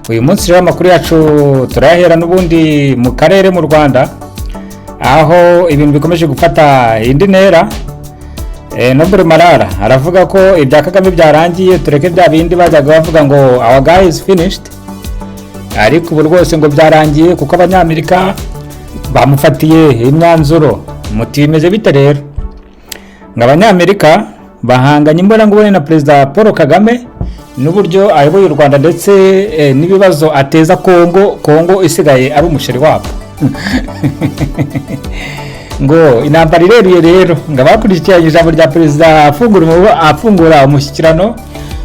uyu munsi rero amakuru yacu turahera n'ubundi mu karere mu Rwanda aho ibintu bikomeje gufata indi ntera. Noble Marara aravuga ko ibya Kagame byarangiye, tureke bya bindi bajyaga bavuga ngo our guy is finished, ariko ubu rwose ngo byarangiye kuko abanyamerika bamufatiye imyanzuro. Muti bimeze bite rero? Ngo abanyamerika bahanganye imbona na Perezida Paul Kagame n'uburyo ayoboye u Rwanda ndetse n'ibibazo ateza Kongo isigaye ari umusheri wabo. Ngo intambara ireruye rero, ngo abakurikiranye ijambo rya Perezida afungura umushyikirano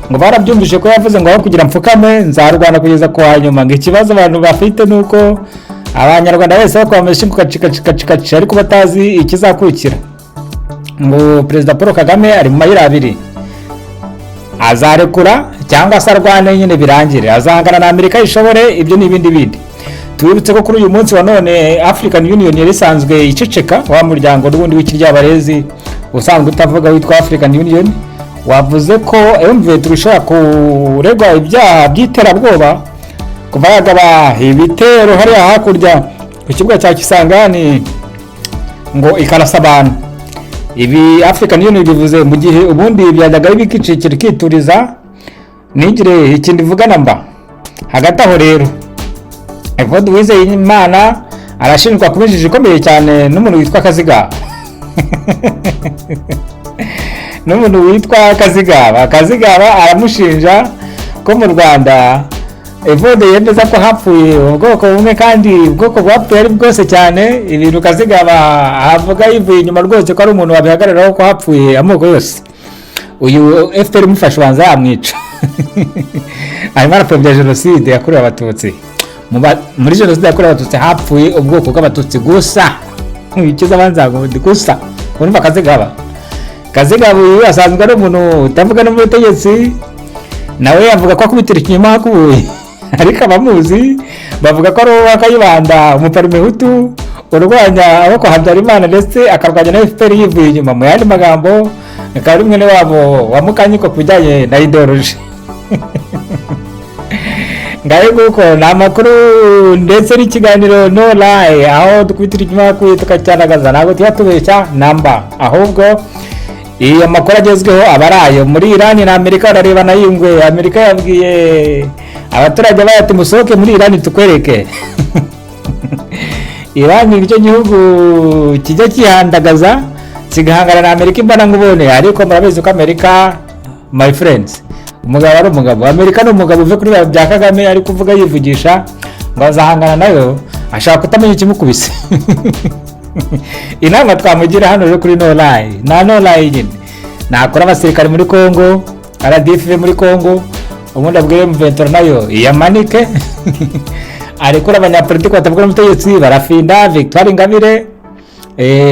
ngo barabyumvise ko yavuze ngo aho kugira mfukame nzarwana kugeza ku hanyuma. Ngo ikibazo abantu bafite nuko abanyarwanda bose bakwamesha kukacikacica ariko batazi ikizakurikira. Ngo Perezida Paul Kagame ari mu mayira abiri, azarekura cyangwa se arwane nyine birangire, azahangana na Amerika ishobore, ibyo n'ibindi bindi. Twibutse ko kuri uyu munsi wa none African Union yari isanzwe iceceka, wa muryango n'ubundi w'ikiryabarezi usanzwe utavuga witwa African Union, wavuze ko MV turishaka kuregwa ibyaha by'iterabwoba kuva yagaba ibitero hari hakurya ku kibuga cya Kisangani ngo ikarasa abantu. Ibi African Union bivuze mu gihe ubundi byajyaga bikicikira kituriza nigire ikindi vugana mba. Hagati aho rero Evode Uwizeyimana arashinjwa kubijije ikomeye cyane n'umuntu witwa Kazigaba. N'umuntu witwa Kazigaba aramushinja ko mu Rwanda Evode yemeza ko hapfuye ubwoko bumwe kandi ubwoko bwapfuye ari bwose cyane. Ibintu Kazigaba avuga yivuye inyuma rwose ko ari umuntu wabihagararaho ko hapfuye amoko yose. Uyu FPR mufasha banza yamwica. Arimo arapfobya jenoside yakorewe abatutsi. Muri jenoside yakorewe abatutsi hapfuye ubwoko bw'abatutsi gusa. Ikiza banzago gusa. Urumva Kazigaba uyu asanzwe ari umuntu utavuga no mu butegetsi, nawe yavuga ko akubitira ikinyuma hakubuye. Ariko abamuzi bavuga ko ari uwa Kayibanda umuparimehutu urwanya abo kwa Habyarimana ndetse akarwanya na FPR yivuye inyuma. Mu yandi magambo akaba ari mwene wabo wamukanyiko kubijyanye na ideology. Ngaye guko na makuru ndetse n'ikiganiro no lie aho dukubitira inyuma hakubuye tukacyanagaza, ntabwo tuyatubeshya namba, ahubwo iyo makuru agezweho abarayo. Muri Iran na Amerika bararebana yingwe. Amerika yabwiye abaturage bayati musohoke muri Iran tukwereke. Iran nicyo gihugu kijya kihandagaza kigahangana na Amerika imbana ngubone, ariko murabizi ko Amerika my friends umugabo ari umugabo. Amerika no umugabo uve kuri bya Kagame ari kuvuga yivugisha ngo azahangana nayo, ashaka kutamenya ikimukubise. Inama twamugira hano rero kuri no lie nyine nakora abasirikare muri Kongo, RDF muri Kongo, ubundi abwiye M23 nayo yamanike. Arekura abanyapolitiki batavuga n'umutegetsi barafinda Victoire Ingabire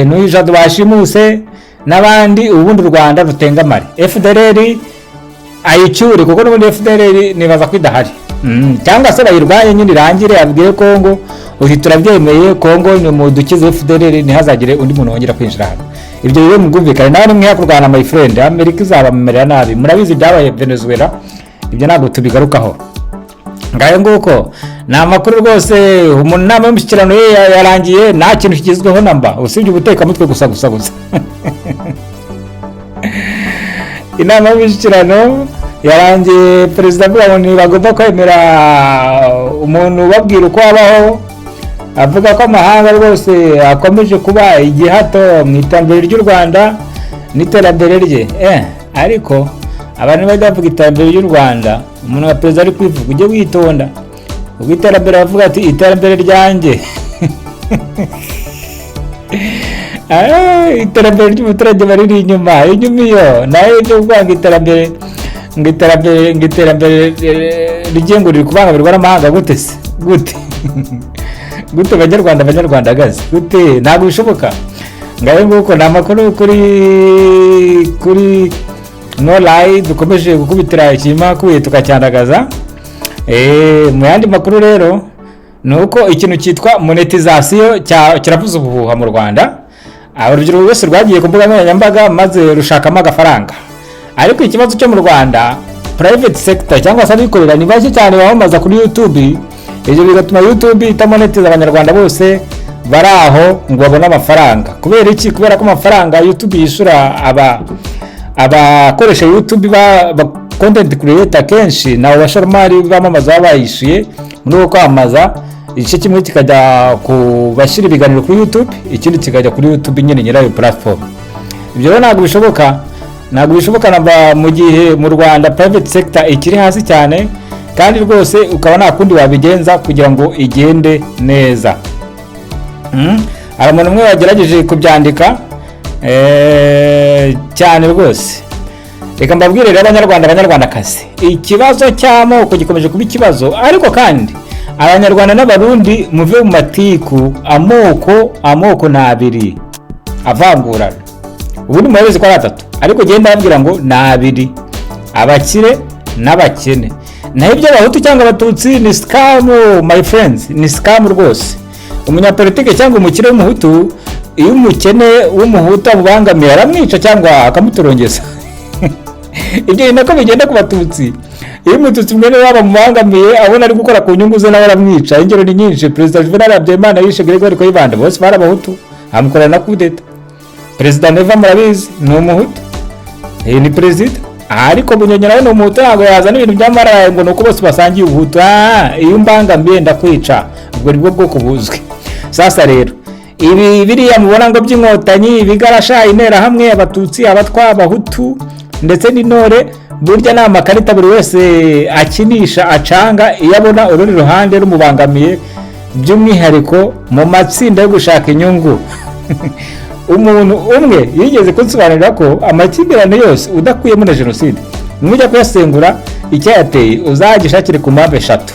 n'uyu Jado bashimuse n'abandi, ubundi u Rwanda rutengamare. FDLR ayicyure kuko n'ubundi FDLR nibaza kwidahari cyangwa se bayirwanye nyine irangire. Abwiye Kongo uti turabyemeye, Kongo ni mu dukize FDLR ntihazagire undi muntu wongera kwinjira hano. Ibyo rero mugumvikane nawe nimwe yakurwana my friend. Amerika izabamerera nabi, murabizi byabaye Venezuela, ibyo ntabwo tubigarukaho. Ngaye nguko na makuru rwose umunama w'umushyikirano yarangiye, nta kintu kigezweho namba usibye ubuteka mutwe gusa. Inama y'umushyikirano yarangiye, Perezida avuga ngo ntibagomba kwemera umuntu ubabwira uko abaho, avuga ko amahanga rwose akomeje kuba igihato mu iterambere ry'u Rwanda n'iterambere rye. Ariko abantu badavuga iterambere ry'u Rwanda, umuntu wa Perezida ari kwivuga ujye witonda. Ubwo iterambere bavuga ati iterambere ryanjye. Iterambere ry'umuturage bari inyuma iyo nayo ibyo kuvuga ngo iterambere rigiye riri kubangamirwa n'amahanga gute se? Gute banyarwanda gazi gute? Ntabwo bishoboka. Ngaye nguko na makuru kuri no lie dukomeje gukubitira ikinyuma kuye tukacyandagaza. Mu yandi makuru rero nuko ikintu cyitwa monetization kiravuza ubuhuha mu Rwanda. Urubyiruko rwose rwagiye ku mbuga nkoranyambaga maze rushakamo agafaranga, ariko ikibazo cyo mu Rwanda private sector cyangwa se abikorera ni bake cyane bamamaza kuri YouTube. Ibyo bigatuma YouTube itamonetiza abanyarwanda bose bari aho ngo babone amafaranga. Kubera iki? Kubera ko amafaranga YouTube yishura abakoresha YouTube ba content creator kenshi nawe bashoramari bamamaza bayishuye muri uko kwamaza igice kimwe kikajya ku bashyira ibiganiro kuri YouTube, ikindi kikajya kuri YouTube nyine nyirayo platform. Ibyo ntabwo bishoboka namba mu gihe mu Rwanda private sector ikiri hasi cyane, kandi rwose ukaba nta kundi wabigenza kugira ngo igende neza. Abantu mwe bagerageje kubyandika cyane rwose. Reka mbabwire rero abanyarwandakazi, ikibazo cy'amoko gikomeje kuba ikibazo, ariko kandi abanyarwanda n'abarundi muve mu matiku. Amoko nabiri avangurana, ubundi muhereze ko ari atatu, ariko genda mbwira ngo nabiri, abakire n'abakene. Naho ibyo abahutu cyangwa abatutsi ni scam my friends, ni scam rwose. Umunyapolitike cyangwa umukire w'umuhutu, iyo umukene w'umuhutu amubangamiye aramwica cyangwa akamutorongeza. Ibyo ni nako bigenda ku batutsi. Iyo umututsi mwene waba mubangamiye abona ari gukora ku nyungu ze nawe aramwica. Ingero ni nyinshi. Perezida Juvenal Habyarimana yishe Gregoire Kayibanda, bose bari abahutu, amukorera na kudeta. Perezida Neva murabizi ni umuhutu, ni perezida, ariko Bunyonyera ni umuhutu, ntabwo yazana ibintu by'amaraye ngo nuko bose basangiye ubuhutu. Iyo mbangamiye ndakwica, ubwo nibwo bwoko buzwi. Sasa rero ibi biriya mubona ngo by'inkotanyi, bigarasha intera hamwe, abatutsi, abatwa, abahutu ndetse n'intore, burya ni amakarita buri wese akinisha acanga iyo abona urundi ruhande rumubangamiye, by'umwihariko mu matsinda yo gushaka inyungu. Umuntu umwe yigeze kunsobanurira ko amakimbirane yose udakuyemo na jenoside, nujya kuyasengura icyayateye uzagishakire ku mpamvu eshatu,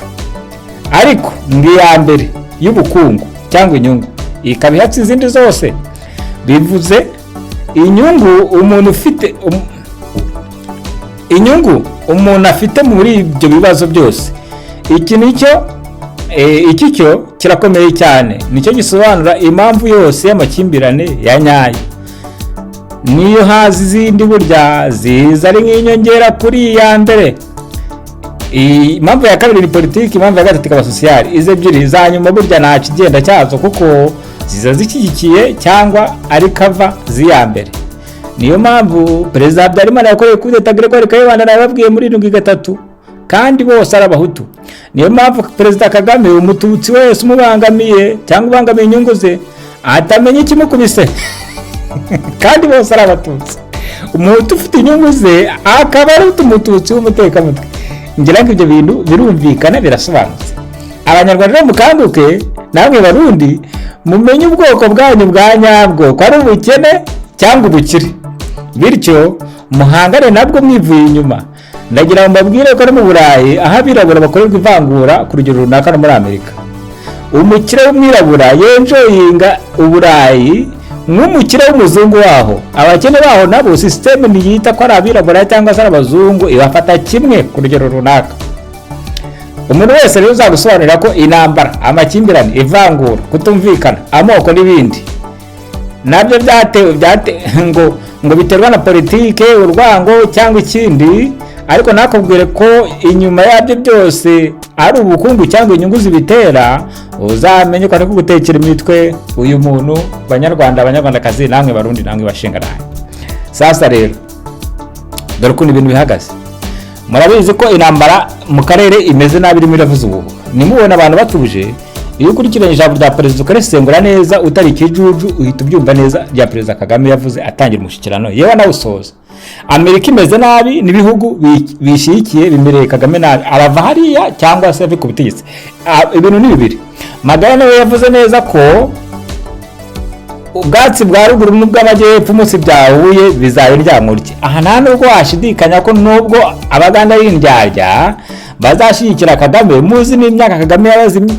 ariko ngiya mbere y'ubukungu cyangwa inyungu ikaba ihatse izindi zose. Bivuze inyungu umuntu afite muri ibyo bibazo byose. Iki cyo kirakomeye cyane, nicyo gisobanura impamvu yose y'amakimbirane ya nyayo. Niyo hazi izindi burya ziza ari nk'inyongera kuri iya mbere. Impamvu ya kabiri ni politiki, impamvu ya gatatu ikaba sociali. Izo ebyiri za nyuma burya nta kigenda cyazo, kuko ziza zishyigikiye cyangwa ari kava z'iya mbere. Niyo mpamvu Perezida Habyarimana yakoreye kudeta Gregoire Kayibanda nababwiye muri 73, kandi bose ari abahutu. Niyo mpamvu Perezida Kagame umututsi wese umubangamiye cyangwa ubangamiye inyungu ze atamenya ikimukubise, kandi bose ari abatutsi. Umuhutu ufite inyungu ze akaba ari umututsi w'umutekamutwe. Ngira ngo ibyo bintu birumvikana, birasobanutse. Abanyarwanda mukanguke, namwe barundi mumenye ubwoko bwanyu bwa nyabwo, ko ari ubukene cyangwa ubukire, bityo muhangane nabwo mwivuye inyuma. Ndagira ngo mbabwire ko ari mu Burayi aho abirabura bakorerwa ivangura ku rugero runaka no muri Amerika. Umukire w'umwirabura yenjoyinga Uburayi nk'umukire w'umuzungu waho. Abakene baho nabo system niyita ko ari abirabura cyangwa se abazungu ibafata kimwe ku rugero runaka. Umuntu wese rero uzagusobanurira ko intambara, amakimbirane, ivangura, kutumvikana, amoko n'ibindi nabyo ngo biterwa na politike, urwango cyangwa ikindi, ariko nakubwire ko inyuma yabyo byose ari ubukungu cyangwa inyungu zibitera. Uzamenye ko ari kugutekera imitwe uyu muntu. Abanyarwandakazi namwe barundi namwe bashinganaye. Sasa rero dore ukuntu ibintu bihagaze. Murabizi ko intambara mu karere imeze nabi, irimo iravuza ubu. Nimubona abantu batuje, iyo ukurikiranye ijambo rya perezida ukarisengura neza utari ikijuju, uhita ubyumva neza rya Perezida Kagame yavuze atangira umushyikirano yewe nawusoza. Amerika imeze nabi, n'ibihugu bishyigikiye bimereye Kagame nabi, arava hariya cyangwa se ave ku butegetsi. Ibintu ni bibiri. Magana nawe yavuze neza ko ubwatsi bwa ruguru n'ubw'amajyepfo umunsi byahuye bizaba iryamurye. Aha nta nubwo washidikanya ko nubwo abaganda y'indyarya bazashyigikira Kagame. Muzi n'imyaka Kagame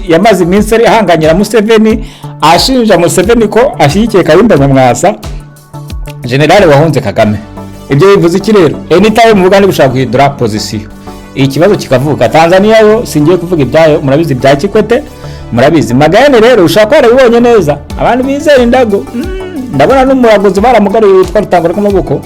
yamaze iminsi ahanganyira Museveni, ashinja Museveni ko ashyigikiye Kayumba Nyamwasa, generale wahunze Kagame. Ibyo bivuze iki rero? Anytime mu Buganda bushaka guhindura position, ikibazo kikavuka. Tanzania yo singiye kuvuga ibyayo, murabizi bya Kikwete, murabizi. Magayane rero ushaka warabibonye neza, abantu bizera indago. Ndabona n'umuragozi baramugariye witwa Rutangura kw'amaboko.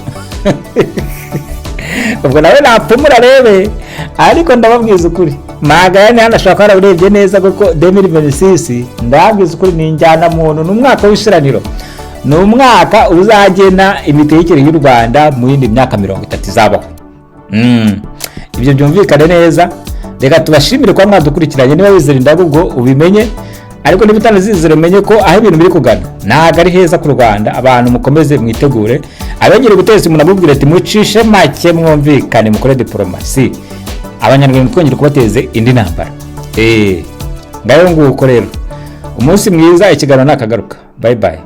ubwo nawe napfumura rebe, ariko ndababwiza ukuri Magayane hano ashobora kuba yarabirebye neza kuko 2026 ndababwiza ukuri ni njyana muntu, n'umwaka w'ishiraniro, ni umwaka uzagena imitegekere y'u Rwanda mu yindi myaka 30 izabaho. Ibyo byumvikane neza. Reka tubashimire kwa mwadukurikiranye, niba wizera Indagu ubwo ubimenye, ariko niba utanazizera umenye ko aho ibintu biri kugana ntago ari heza ku Rwanda. Abantu mukomeze mwitegure, abengere guteza umuntu amubwira ati mucishe make mwumvikane mukore diplomasi, abanyarwanda twongere kubateze indi ntambara. Ngayo nguko rero, umunsi mwiza, ikiganiro nakagaruka. Bye bye.